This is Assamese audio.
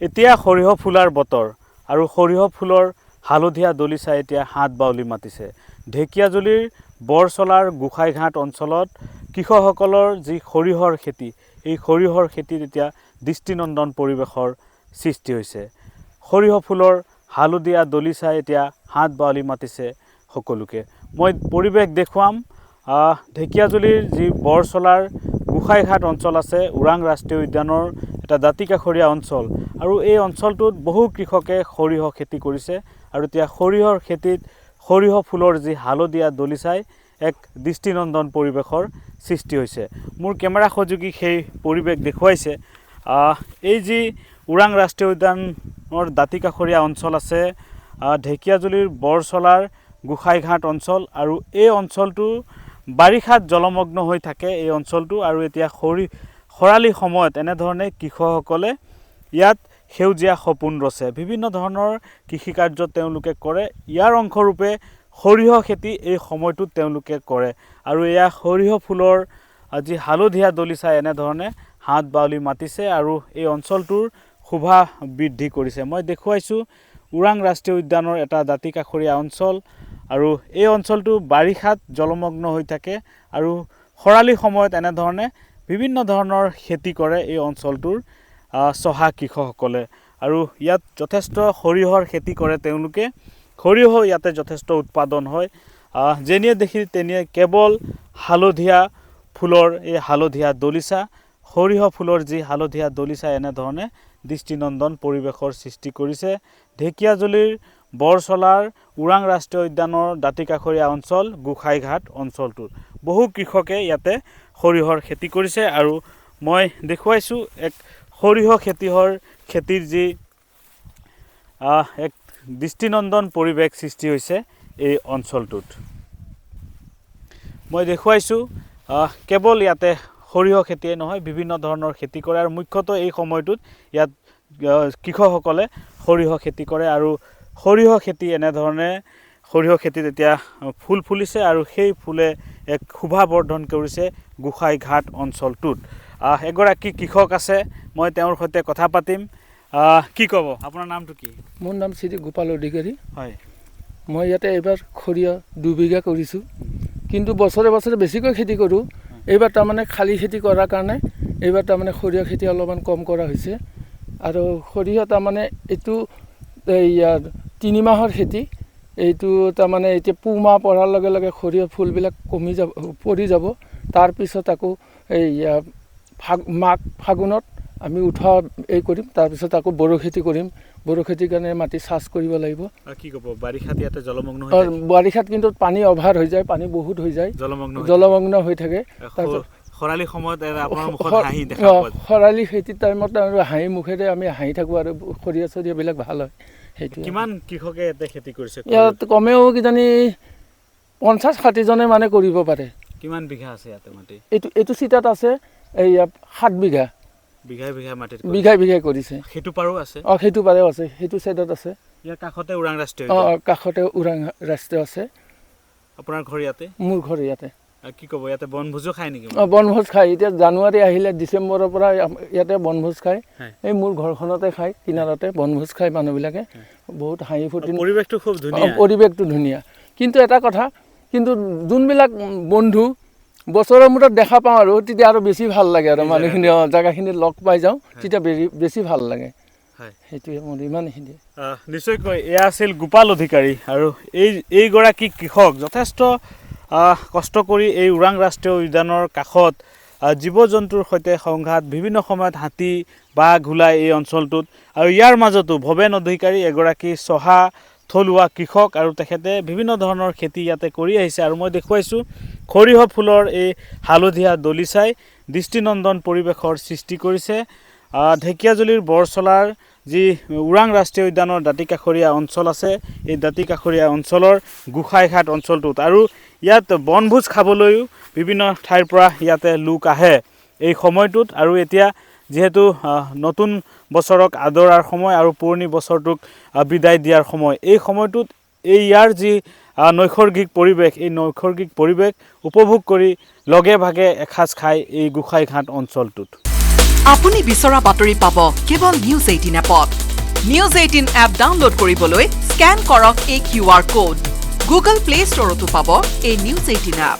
এতিয়া সৰিয়হ ফুলাৰ বতৰ আৰু সৰিয়হ ফুলৰ হালধীয়া দলিচা এতিয়া হাত বাউলি মাতিছে। ঢেকিয়াজুলিৰ বৰচলাৰ গোসাইঘাট অঞ্চলত কৃষকসকলৰ যি সৰিয়হৰ খেতি, এই সৰিয়হৰ খেতিত এতিয়া দৃষ্টিনন্দন পৰিৱেশৰ সৃষ্টি হৈছে। সৰিয়হ ফুলৰ হালধীয়া দলিচাই এতিয়া হাত বাউলি মাতিছে সকলোকে। মই পৰিৱেশ দেখুৱাম ঢেকিয়াজুলিৰ যি বৰচলাৰ গোসাইঘাট অঞ্চল আছে, ওৰাং ৰাষ্ট্ৰীয় উদ্যানৰ এটা দাঁতিকাষৰীয়া অঞ্চল আৰু এই অঞ্চলটোত বহু কৃষকে সৰিয়হ খেতি কৰিছে আৰু এতিয়া সৰিয়হৰ খেতিত সৰিয়হ ফুলৰ যি হালধীয়া দলিচাই এক দৃষ্টিনন্দন পৰিৱেশৰ সৃষ্টি হৈছে। মোৰ কেমেৰা সহযোগী সেই পৰিৱেশ দেখুৱাইছে। এই যি ওৰাং ৰাষ্ট্ৰীয় উদ্যানৰ দাঁতিকাষৰীয়া অঞ্চল আছে, ঢেকিয়াজুলিৰ বৰচলাৰ গোসাইঘাট অঞ্চল, আৰু এই অঞ্চলটো বাৰিষাত জলমগ্ন হৈ থাকে এই অঞ্চলটো। আৰু এতিয়া খৰালি সময়ত এনেধৰণে কৃষকসকলে ইয়াত সেউজীয়া সপোন ৰচে, বিভিন্ন ধৰণৰ কৃষিকাৰ্য তেওঁলোকে কৰে। ইয়াৰ অংশৰূপে সৰিয়হ খেতি এই সময়টোত তেওঁলোকে কৰে আৰু এয়া সৰিয়হ ফুলৰ যি হালধীয়া দলিচাই এনেধৰণে হাত বাউলি মাতিছে আৰু এই অঞ্চলটোৰ শোভা বৃদ্ধি কৰিছে। মই দেখুৱাইছোঁ ওৰাং ৰাষ্ট্ৰীয় উদ্যানৰ এটা দাঁতিকাষৰীয়া অঞ্চল আৰু এই অঞ্চলটো বাৰিষাত জলমগ্ন হৈ থাকে আৰু খৰালি সময়ত এনেধৰণে বিভিন্ন ধৰণৰ খেতি কৰে এই অঞ্চলটোৰ চহা কৃষকসকলে। আৰু ইয়াত যথেষ্ট সৰিয়হৰ খেতি কৰে তেওঁলোকে। সৰিয়হ ইয়াতে যথেষ্ট উৎপাদন হয়। যেনিয়ে দেখি তেনিয়ে কেৱল হালধীয়া ফুলৰ এই হালধীয়া দলিচা, সৰিয়হ ফুলৰ যি হালধীয়া দলিচা এনেধৰণে দৃষ্টিনন্দন পৰিৱেশৰ সৃষ্টি কৰিছে ঢেকিয়াজুলিৰ বৰচলাৰ ওৰাং ৰাষ্ট্ৰীয় উদ্যানৰ দাঁতিকাষৰীয়া অঞ্চল গোসাইঘাট অঞ্চলটোত। বহু কৃষকে ইয়াতে সৰিয়হৰ খেতি কৰিছে আৰু মই দেখুৱাইছোঁ এক সৰিয়হ খেতিৰ যি এক দৃষ্টিনন্দন পৰিৱেশ সৃষ্টি হৈছে এই অঞ্চলটোত। মই দেখুৱাইছোঁ কেৱল ইয়াতে সৰিয়হ খেতিয়ে নহয়, বিভিন্ন ধৰণৰ খেতি কৰে আৰু মুখ্যতঃ এই সময়টোত ইয়াত কৃষকসকলে সৰিয়হ খেতি কৰে আৰু সৰিয়হ খেতি এনেধৰণে সৰিয়হ খেতিত এতিয়া ফুল ফুলিছে আৰু সেই ফুলে এক শোভা বৰ্ধন কৰিছে গোসাইঘাট অঞ্চলটোত। এগৰাকী কৃষক আছে, মই তেওঁৰ সৈতে কথা পাতিম। কি ক'ব, আপোনাৰ নামটো কি? মোৰ নাম শ্ৰী গোপাল অধিকাৰী। হয়, মই ইয়াতে এইবাৰ সৰিয়হ 2 বিঘা কৰিছোঁ, কিন্তু বছৰে বছৰে বেছিকৈ খেতি কৰোঁ। এইবাৰ তাৰমানে খালী খেতি কৰাৰ কাৰণে এইবাৰ তাৰমানে সৰিয়হ খেতি অলপমান কম কৰা হৈছে। আৰু সৰিয়হ তাৰমানে এইটো ইয়াৰ 3 মাহৰ খেতি। এইটো তাৰমানে এতিয়া পুহ মাহ পৰাৰ লগে লগে সৰিয়হ ফুলবিলাক পৰি যাব। তাৰপিছত আকৌ এই মাঘ ফাগুনত আমি উঠোৱা কৰিম, তাৰপিছত আকৌ বড়ো খেতি কৰিম। বড়ো খেতিৰ কাৰণে মাটি চাষ কৰিব লাগিব। কি ক'ব, বাৰিষাত ইয়াতে জলমগ্ন হৈ থাকে? বাৰিষাত কিন্তু পানী অভাৰ হৈ যায়, পানী বহুত হৈ যায়, জলমগ্ন হৈ থাকে। খৰালি সময়ত খৰালি খেতিৰ টাইমত আৰু হাঁহি মুখেৰে আমি হাঁহি থাকোঁ আৰু সৰিয়হ চৰিয়হবিলাক ভাল হয়। সেইটো কিমান কৃষকে ইয়াতে খেতি কৰিছে? ইয়াত কমেও কিজানি 50-60 জনে মানে কৰিব পাৰে। কিমান বিঘা আছে ইয়াতে মাটি? এইটো চিটাত আছে এই 7 বিঘা। বিঘাই বিঘাই কৰিছে। সেইটো পাৰো আছে? সেইটো পাৰেও আছে, সেইটো চাইডত আছে। ইয়াৰ কাষতে ওৰাং ৰাষ্ট্ৰীয় কাষতে ওৰাং ৰাষ্ট্ৰীয় আছে। আপোনাৰ ঘৰ ইয়াতে? মোৰ ঘৰ ইয়াতে। কি ক'ব, ইয়াতে বনভোজো খায় নেকি? বনভোজ খায়। এতিয়া জানুৱাৰী আহিলে ডিচেম্বৰৰ পৰা ইয়াতে বনভোজ খায়। এই মোৰ ঘৰখনতে খায়, কিনাৰতে বনভোজ খায় মানুহবিলাকে। বহুত হাঁহি ফূৰ্তি, পৰিৱেশটো খুব ধুনীয়া। পৰিৱেশটো ধুনীয়া। কিন্তু এটা কথা, কিন্তু যোনবিলাক বন্ধু বছৰৰ মূৰত দেখা পাওঁ আৰু তেতিয়া আৰু বেছি ভাল লাগে আৰু মানুহখিনি জেগাখিনি লগ পাই যাওঁ, তেতিয়া বেছি ভাল লাগে। সেইটোৱে মোৰ ইমানখিনি। নিশ্চয়কৈ এয়া আছিল গোপাল অধিকাৰী আৰু এইগৰাকী কৃষক যথেষ্ট কষ্ট কৰি এই ওৰাং ৰাষ্ট্ৰীয় উদ্যানৰ কাষত জীৱ জন্তুৰ সৈতে সংঘাত, বিভিন্ন সময়ত হাতী বাঘ ওলাই এই অঞ্চলটোত। আৰু ইয়াৰ মাজতো ভৱেন অধিকাৰী এগৰাকী চহা থলুৱা কৃষক আৰু তেখেতে বিভিন্ন ধৰণৰ খেতি ইয়াতে কৰি আহিছে। আৰু মই দেখুৱাইছোঁ সৰিয়হ ফুলৰ এই হালধীয়া দলিচাই দৃষ্টিনন্দন পৰিৱেশৰ সৃষ্টি কৰিছে ঢেকিয়াজুলিৰ বৰচলাৰ যি ওৰাং ৰাষ্ট্ৰীয় উদ্যানৰ দাঁতিকাষৰীয়া অঞ্চল আছে, এই দাঁতিকাষৰীয়া অঞ্চলৰ গোসাইঘাট অঞ্চলটোত। আৰু ইয়াত বনভোজ খাবলৈও বিভিন্ন ঠাইৰ পৰা ইয়াতে লোক আহে এই সময়টোত। আৰু এতিয়া যিহেতু নতুন বছৰক আদৰাৰ সময় আৰু পুৰণি বছৰটোক বিদায় দিয়াৰ সময়, এই সময়টোত ইয়াৰ যি নৈসৰ্গিক পৰিৱেশ, এই নৈসৰ্গিক পৰিৱেশ উপভোগ কৰি লগে ভাগে এসাঁজ খায় এই গোসাইঘাট অঞ্চলটোত। আপুনি বিচৰা বাতৰি পাব কেৱল নিউজ 18 এপত। নিউজ 18 এপ ডাউনলোড কৰিবলৈ স্কেন কৰক এই QR কোড। গুগল প্লে ষ্টৰতো পাব এই নিউজ 18 এপ।